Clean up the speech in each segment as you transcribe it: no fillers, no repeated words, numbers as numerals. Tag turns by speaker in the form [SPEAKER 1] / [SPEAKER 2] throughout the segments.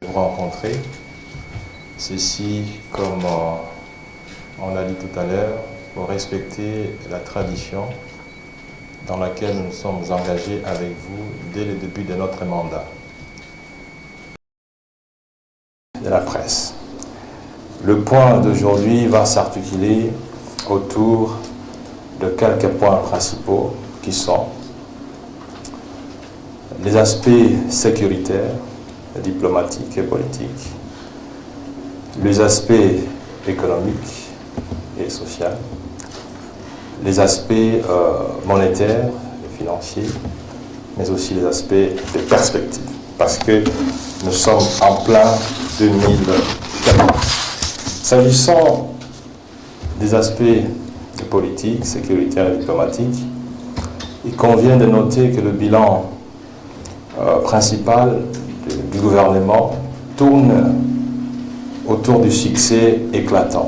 [SPEAKER 1] Vous rencontrer. Ceci, comme on l'a dit tout à l'heure, pour respecter la tradition dans laquelle nous sommes engagés avec vous dès le début de notre mandat de la presse. Le point d'aujourd'hui va s'articuler autour de quelques points principaux qui sont les aspects sécuritaires, diplomatiques et politiques, les aspects économiques et sociaux, les aspects monétaires et financiers, mais aussi les aspects de perspective, parce que nous sommes en plein 2014. S'agissant des aspects politiques, sécuritaires et diplomatiques, il convient de noter que le bilan principal du gouvernement tourne autour du succès éclatant.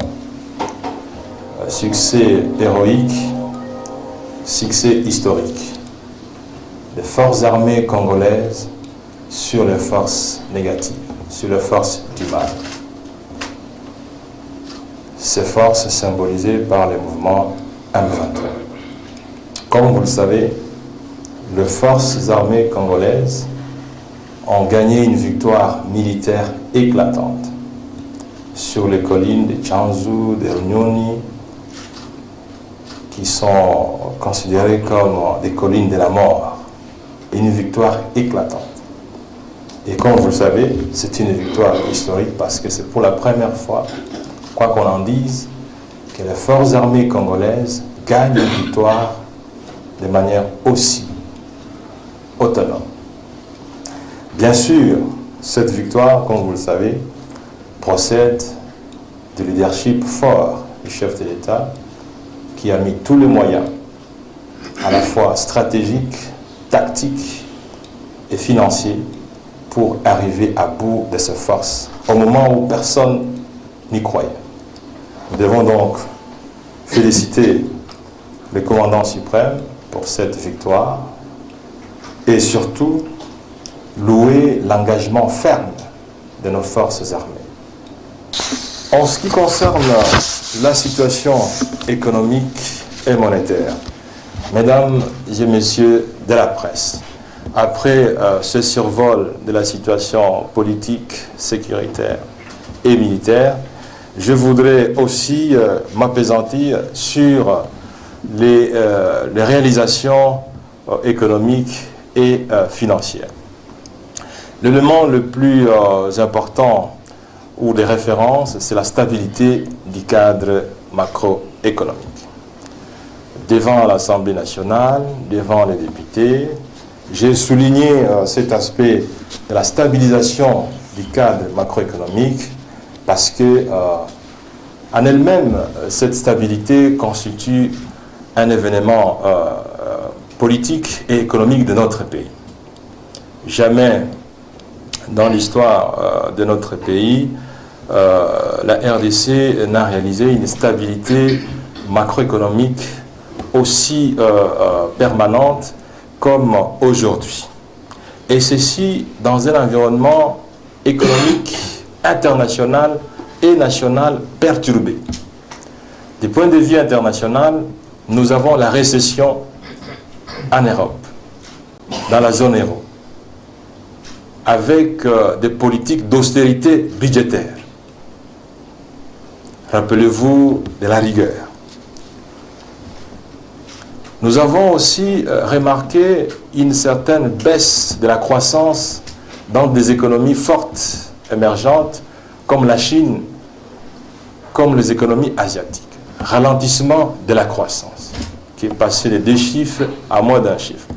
[SPEAKER 1] Succès héroïque, succès historique des forces armées congolaises sur les forces négatives, sur les forces du mal. Ces forces symbolisées par les mouvements M23. Comme vous le savez, les forces armées congolaises ont gagné une victoire militaire éclatante sur les collines de Tchanzu, de Runyoni, qui sont considérées comme des collines de la mort. Une victoire éclatante. Et comme vous le savez, c'est une victoire historique parce que c'est pour la première fois, quoi qu'on en dise, que les forces armées congolaises gagnent une victoire de manière aussi autonome. Bien sûr, cette victoire, comme vous le savez, procède du leadership fort du chef de l'État qui a mis tous les moyens, à la fois stratégiques, tactiques et financiers, pour arriver à bout de ces forces, au moment où personne n'y croyait. Nous devons donc féliciter le commandant suprême pour cette victoire et surtout louer l'engagement ferme de nos forces armées. En ce qui concerne la situation économique et monétaire, mesdames et messieurs de la presse, après ce survol de la situation politique, sécuritaire et militaire, je voudrais aussi m'appesantir sur les réalisations économiques et financières. L'élément le plus important ou des références, c'est la stabilité du cadre macroéconomique. Devant l'Assemblée nationale, devant les députés, j'ai souligné cet aspect de la stabilisation du cadre macroéconomique parce que, en elle-même, cette stabilité constitue un événement politique et économique de notre pays. Jamais dans l'histoire de notre pays, la RDC n'a réalisé une stabilité macroéconomique aussi permanente comme aujourd'hui. Et ceci dans un environnement économique, international et national perturbé. Du point de vue international, nous avons la récession en Europe, dans la zone euro, avec des politiques d'austérité budgétaire. Rappelez-vous de la rigueur. Nous avons aussi remarqué une certaine baisse de la croissance dans des économies fortes, émergentes, comme la Chine, comme les économies asiatiques. Ralentissement de la croissance, qui est passé de 2 chiffres à moins d'1 chiffre.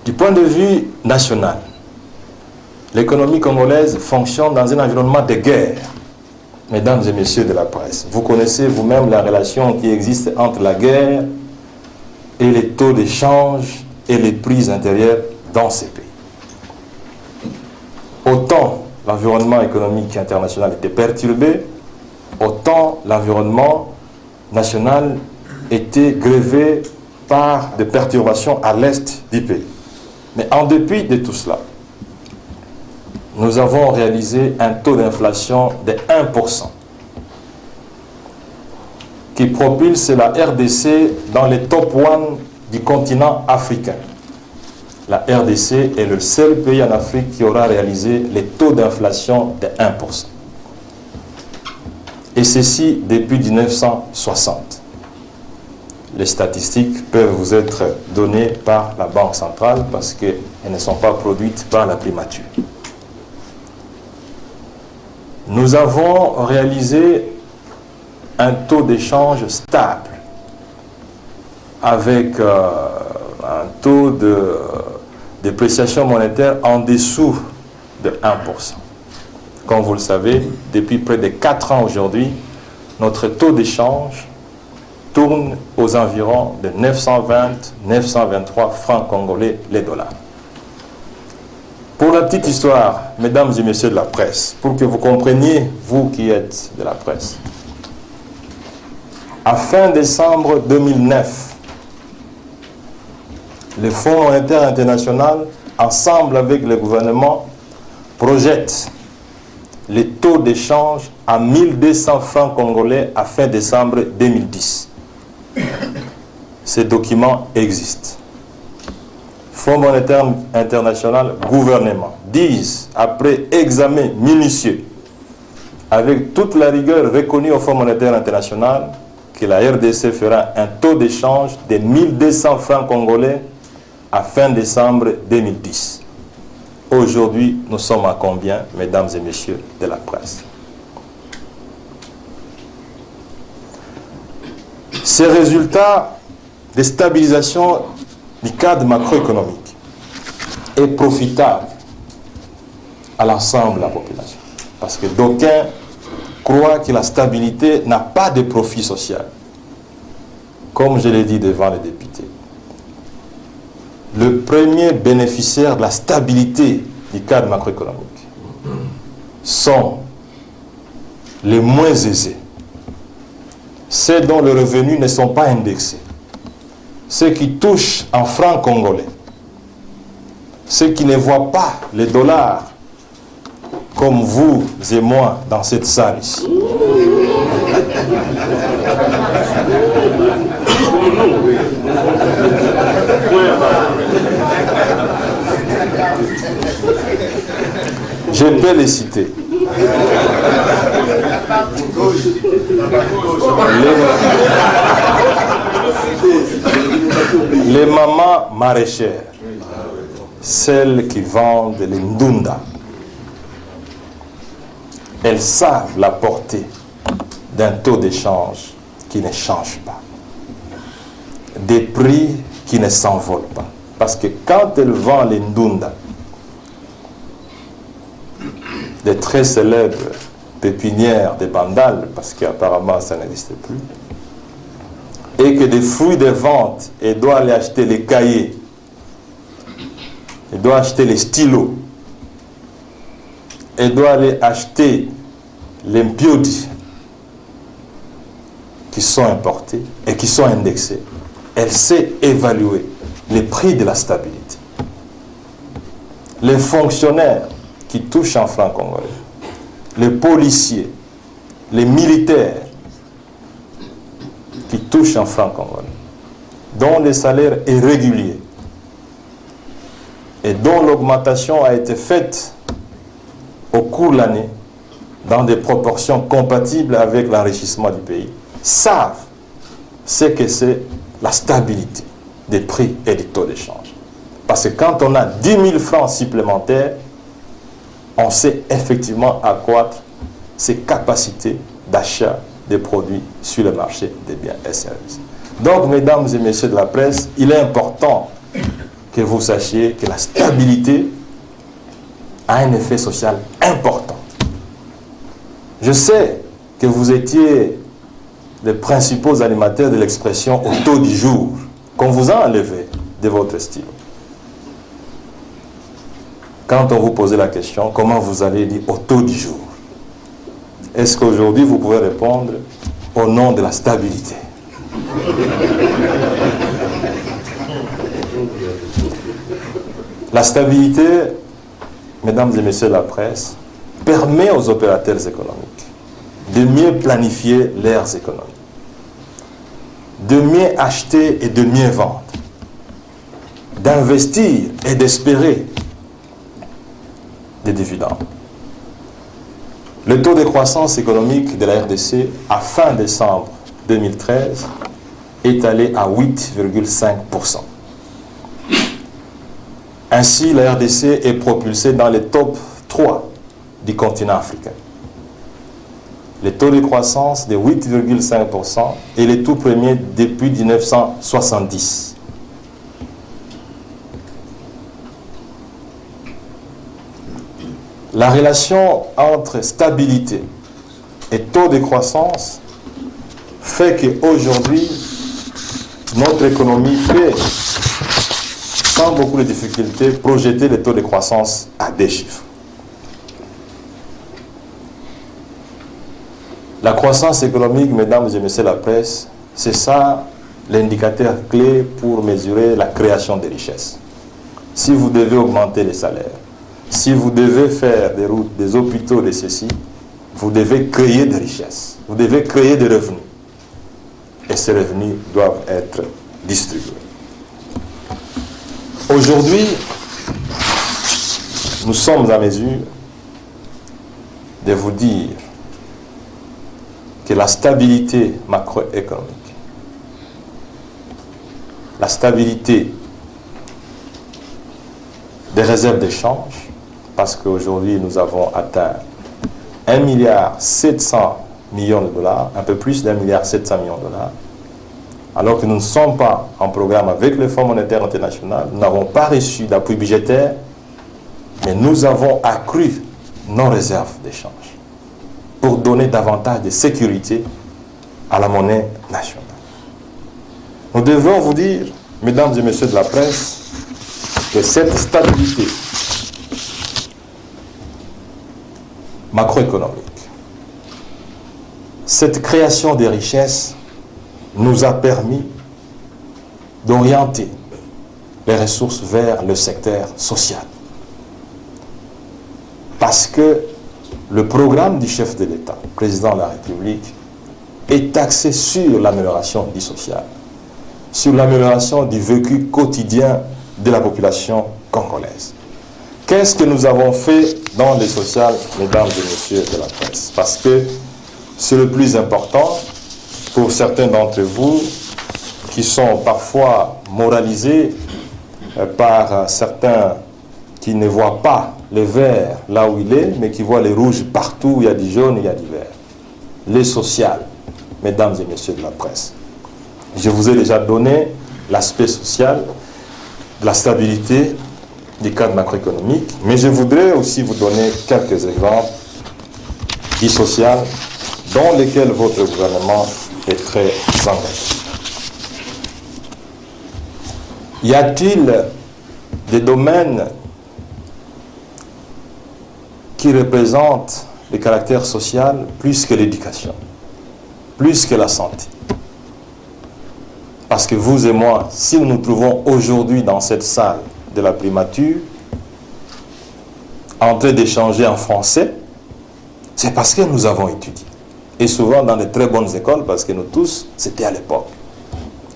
[SPEAKER 1] Du point de vue national, l'économie congolaise fonctionne dans un environnement de guerre. Mesdames et messieurs de la presse, vous connaissez vous-même la relation qui existe entre la guerre et les taux d'échange et les prix intérieurs dans ces pays. Autant l'environnement économique international était perturbé, autant l'environnement national était grevé par des perturbations à l'est du pays. Mais en dépit de tout cela, nous avons réalisé un taux d'inflation de 1%, qui propulse la RDC dans les top 1 du continent africain. La RDC est le seul pays en Afrique qui aura réalisé les taux d'inflation de 1%. Et ceci depuis 1960. Les statistiques peuvent vous être données par la Banque centrale parce qu'elles ne sont pas produites par la primature. Nous avons réalisé un taux d'échange stable avec un taux de dépréciation monétaire en dessous de 1%. Comme vous le savez, depuis près de 4 ans aujourd'hui, notre taux d'échange tourne aux environs de 920-923 francs congolais les dollars. Pour la petite histoire, mesdames et messieurs de la presse, pour que vous compreniez, vous qui êtes de la presse, à fin décembre 2009, le Fonds monétaire international, ensemble avec le gouvernement, projette les taux d'échange à 1200 francs congolais à fin décembre 2010. Ces documents existent. Fonds monétaire international, gouvernement, disent, après examen minutieux, avec toute la rigueur reconnue au Fonds monétaire international, que la RDC fera un taux d'échange de 1200 francs congolais à fin décembre 2010. Aujourd'hui, nous sommes à combien, mesdames et messieurs de la presse? Ces résultats de stabilisation du cadre macroéconomique est profitable à l'ensemble de la population. Parce que d'aucuns croient que la stabilité n'a pas de profit social. Comme je l'ai dit devant les députés, le premier bénéficiaire de la stabilité du cadre macroéconomique sont les moins aisés, ceux dont les revenus ne sont pas indexés, ceux qui touchent en francs congolais, ceux qui ne voient pas les dollars comme vous et moi dans cette salle ici. Je peux les citer. Les mamans maraîchères, celles qui vendent les ndunda, elles savent la portée d'un taux d'échange qui ne change pas, des prix qui ne s'envolent pas. Parce que quand elles vendent les ndunda, des très célèbres pépinières de Bandal, parce qu'apparemment ça n'existe plus, et que des fruits de vente, elle doit aller acheter les cahiers, elle doit acheter les stylos, elle doit aller acheter les mpiodi qui sont importés et qui sont indexés. Elle sait évaluer les prix de la stabilité. Les fonctionnaires qui touchent en francs congolais, les policiers, les militaires qui touchent en francs congolais, dont le salaire est régulier et dont l'augmentation a été faite au cours de l'année dans des proportions compatibles avec l'enrichissement du pays, savent ce que c'est la stabilité des prix et des taux d'échange. Parce que quand on a 10 000 francs supplémentaires, on sait effectivement accroître ses capacités d'achat des produits sur le marché des biens et services. Donc, mesdames et messieurs de la presse, il est important que vous sachiez que la stabilité a un effet social important. Je sais que vous étiez les principaux animateurs de l'expression au taux du jour, qu'on vous a enlevé de votre stylo. Quand on vous posait la question, comment vous allez dire au taux du jour? Est-ce qu'aujourd'hui vous pouvez répondre au nom de la stabilité? La stabilité mesdames et messieurs de la presse, permet aux opérateurs économiques de mieux planifier leurs économies, de mieux acheter et de mieux vendre, d'investir et d'espérer des dividendes. Le taux de croissance économique de la RDC à fin décembre 2013 est allé à 8,5%. Ainsi, la RDC est propulsée dans les top 3 du continent africain. Le taux de croissance de 8,5% est le tout premier depuis 1970. La relation entre stabilité et taux de croissance fait qu'aujourd'hui, notre économie peut, sans beaucoup de difficultés, projeter les taux de croissance à des chiffres. La croissance économique, mesdames et messieurs de la presse, c'est ça l'indicateur clé pour mesurer la création de richesses. Si vous devez augmenter les salaires, si vous devez faire des routes, des hôpitaux, de ceci, vous devez créer des richesses, vous devez créer des revenus. Et ces revenus doivent être distribués. Aujourd'hui, nous sommes à mesure de vous dire que la stabilité macroéconomique, la stabilité des réserves d'échange, parce qu'aujourd'hui nous avons atteint 1,7 milliard de dollars, un peu plus d'1,7 milliard de dollars, alors que nous ne sommes pas en programme avec le Fonds monétaire international, nous n'avons pas reçu d'appui budgétaire, mais nous avons accru nos réserves d'échange pour donner davantage de sécurité à la monnaie nationale. Nous devons vous dire, mesdames et messieurs de la presse, que cette stabilité macroéconomique, cette création des richesses nous a permis d'orienter les ressources vers le secteur social. Parce que le programme du chef de l'État, président de la République, est axé sur l'amélioration du social, sur l'amélioration du vécu quotidien de la population congolaise. Qu'est-ce que nous avons fait dans le social, mesdames et messieurs de la presse? Parce que c'est le plus important pour certains d'entre vous qui sont parfois moralisés par certains qui ne voient pas le vert là où il est, mais qui voient les rouges partout, il y a du jaune, il y a du vert. Le social, mesdames et messieurs de la presse. Je vous ai déjà donné l'aspect social, de la stabilité du cadre macroéconomique, mais je voudrais aussi vous donner quelques exemples du social dans lesquels votre gouvernement est très engagé. Y a-t-il des domaines qui représentent le caractère social plus que l'éducation, plus que la santé? Parce que vous et moi, si nous nous trouvons aujourd'hui dans cette salle de la primature, en train d'échanger en français, c'est parce que nous avons étudié. Et souvent dans de très bonnes écoles, parce que nous tous, c'était à l'époque.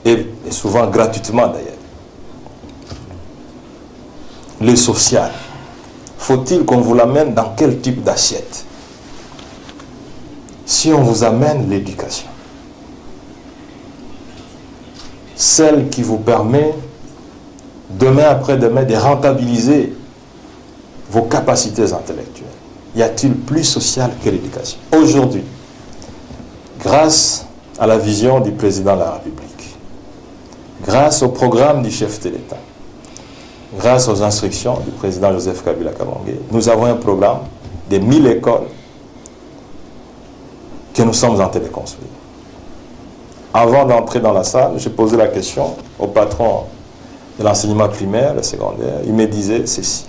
[SPEAKER 1] Et souvent gratuitement d'ailleurs. Le social, faut-il qu'on vous l'amène dans quel type d'assiette? Si on vous amène l'éducation, celle qui vous permet demain après-demain de rentabiliser vos capacités intellectuelles. Y a-t-il plus social que l'éducation? Aujourd'hui, grâce à la vision du président de la République, grâce au programme du chef de l'État, grâce aux instructions du président Joseph Kabila Kabange, nous avons un programme de 1000 écoles que nous sommes en train de construire. Avant d'entrer dans la salle, j'ai posé la question au patron de l'enseignement primaire et secondaire. Il me disait ceci: